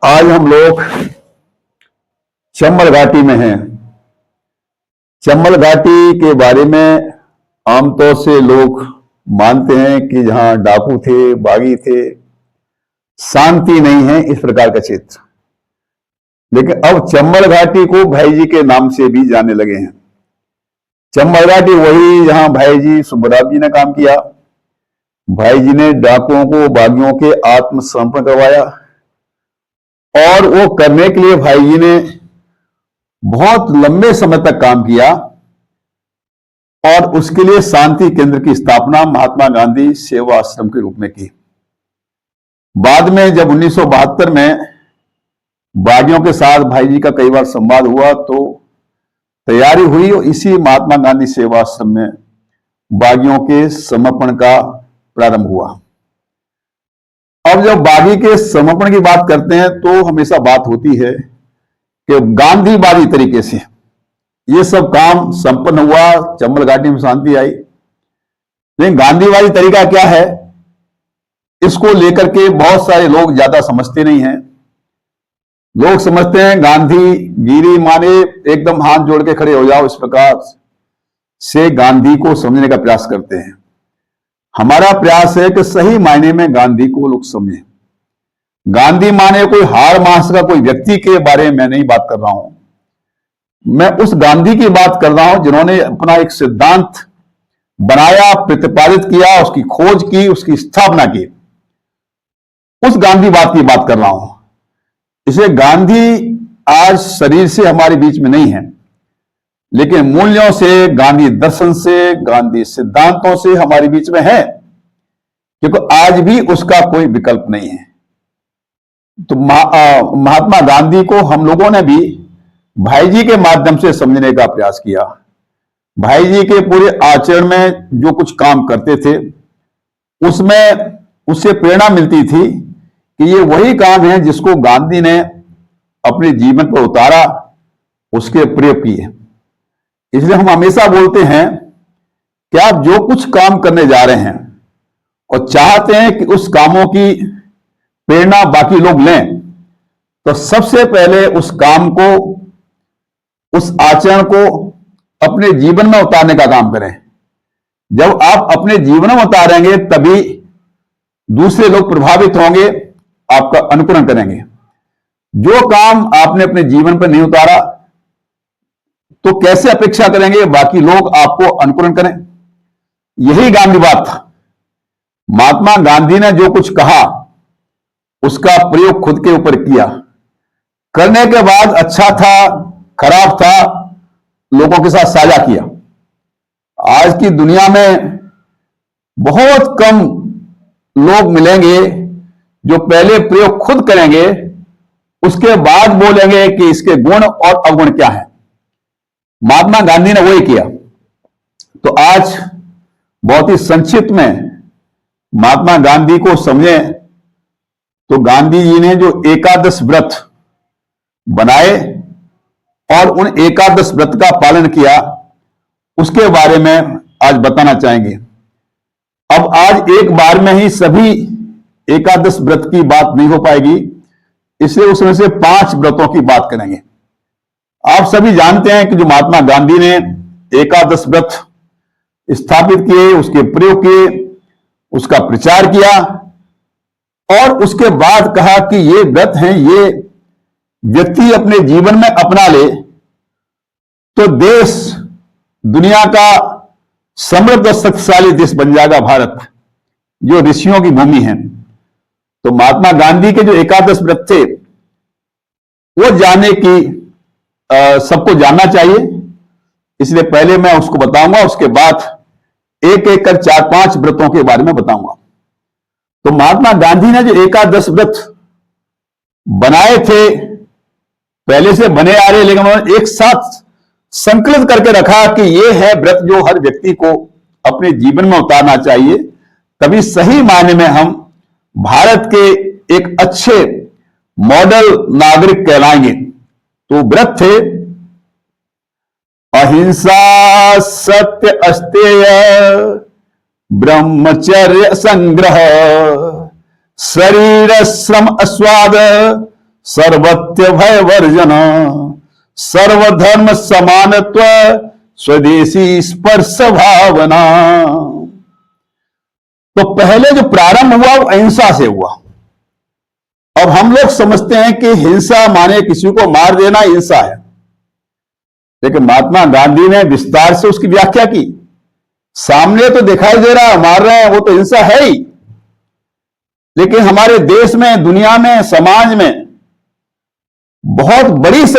आज हम लोग चंबल घाटी में हैं। चंबल घाटी के बारे में आमतौर से लोग मानते हैं कि जहां डाकू थे, बागी थे, शांति नहीं है, इस प्रकार का क्षेत्र। लेकिन अब चंबल घाटी को भाई जी के नाम से भी जाने लगे हैं। चंबल घाटी वही जहां भाई जी सुब्बराव जी ने काम किया। भाई जी ने डाकुओं को, बागियों के आत्मसमर्पण करवाया और वो करने के लिए भाई जी ने बहुत लंबे समय तक काम किया और उसके लिए शांति केंद्र की स्थापना महात्मा गांधी सेवा आश्रम के रूप में की। बाद में जब 1972 में बागियों के साथ भाई जी का कई बार संवाद हुआ तो तैयारी हुई और इसी महात्मा गांधी सेवा आश्रम में बागियों के समर्पण का प्रारंभ हुआ। अब जब बागी के समर्पण की बात करते हैं तो हमेशा बात होती है कि गांधीवादी तरीके से ये सब काम संपन्न हुआ, चंबल घाटी में शांति आई। लेकिन गांधीवादी तरीका क्या है, इसको लेकर के बहुत सारे लोग ज्यादा समझते नहीं हैं। लोग समझते हैं गांधी गिरी माने एकदम हाथ जोड़ के खड़े हो जाओ, इस प्रकार से गांधी को समझने का प्रयास करते हैं। हमारा प्रयास है कि सही मायने में गांधी को लोग समझें। गांधी माने कोई हाड़ मास का कोई व्यक्ति के बारे में मैं नहीं बात कर रहा हूं, मैं उस गांधी की बात कर रहा हूं जिन्होंने अपना एक सिद्धांत बनाया, प्रतिपादित किया, उसकी खोज की, उसकी स्थापना की। उस गांधीवाद की बात कर रहा हूं। इसलिए गांधी आज शरीर से हमारे बीच में नहीं है, लेकिन मूल्यों से, गांधी दर्शन से, गांधी सिद्धांतों से हमारे बीच में है, क्योंकि आज भी उसका कोई विकल्प नहीं है। तो महात्मा गांधी को हम लोगों ने भी भाई जी के माध्यम से समझने का प्रयास किया। भाई जी के पूरे आचरण में जो कुछ काम करते थे उसमें उससे प्रेरणा मिलती थी कि ये वही काम है जिसको गांधी ने अपने जीवन पर उतारा, उसके प्रयोग किए। इसलिए हम हमेशा बोलते हैं कि आप जो कुछ काम करने जा रहे हैं और चाहते हैं कि उस कामों की प्रेरणा बाकी लोग लें, तो सबसे पहले उस काम को, उस आचरण को अपने जीवन में उतारने का काम करें। जब आप अपने जीवन में उतारेंगे तभी दूसरे लोग प्रभावित होंगे, आपका अनुकरण करेंगे। जो काम आपने अपने जीवन पर नहीं उतारा तो कैसे अपेक्षा करेंगे बाकी लोग आपको अनुकरण करें? यही गांधीवाद था। महात्मा गांधी ने जो कुछ कहा उसका प्रयोग खुद के ऊपर किया। करने के बाद अच्छा था, खराब था, लोगों के साथ साझा किया। आज की दुनिया में बहुत कम लोग मिलेंगे जो पहले प्रयोग खुद करेंगे, उसके बाद बोलेंगे कि इसके गुण और अवगुण क्या है। महात्मा गांधी ने वही किया। तो आज बहुत ही संक्षिप्त में महात्मा गांधी को समझें तो गांधी जी ने जो एकादश व्रत बनाए और उन एकादश व्रत का पालन किया, उसके बारे में आज बताना चाहेंगे। अब आज एक बार में ही सभी एकादश व्रत की बात नहीं हो पाएगी, इसलिए उसमें से 5 व्रतों की बात करेंगे। आप सभी जानते हैं कि जो महात्मा गांधी ने एकादश व्रत स्थापित किए, उसके प्रयोग किए, उसका प्रचार किया और उसके बाद कहा कि ये व्रत हैं, ये व्यक्ति अपने जीवन में अपना ले तो देश दुनिया का समृद्ध और शक्तिशाली देश बन जाएगा भारत, जो ऋषियों की भूमि है। तो महात्मा गांधी के जो एकादश व्रत थे वो जानने की सबको जानना चाहिए, इसलिए पहले मैं उसको बताऊंगा, उसके बाद एक एक कर 4-5 व्रतों के बारे में बताऊंगा। तो महात्मा गांधी ने जो एकादश व्रत बनाए थे, पहले से बने आ रहे, लेकिन उन्होंने एक साथ संकलित करके रखा कि ये है व्रत जो हर व्यक्ति को अपने जीवन में उतारना चाहिए, तभी सही मायने में हम भारत के एक अच्छे मॉडल नागरिक कहलाएंगे। तो व्रत थे अहिंसा, सत्य, अस्तेय, ब्रह्मचर्य, संग्रह, शरीर श्रम, अस्वाद, सर्वत्य भय वर्जन, सर्वधर्म समानत्व, स्वदेशी स्पर्श भावना। तो पहले जो प्रारंभ हुआ वो अहिंसा से हुआ। अब हम लोग समझते हैं कि हिंसा माने किसी को मार देना हिंसा है, लेकिन महात्मा गांधी ने विस्तार से उसकी व्याख्या की। सामने तो दिखाई दे रहा है मार रहे हैं, वो तो हिंसा है ही, लेकिन हमारे देश में, दुनिया में, समाज में बहुत बड़ी संख्या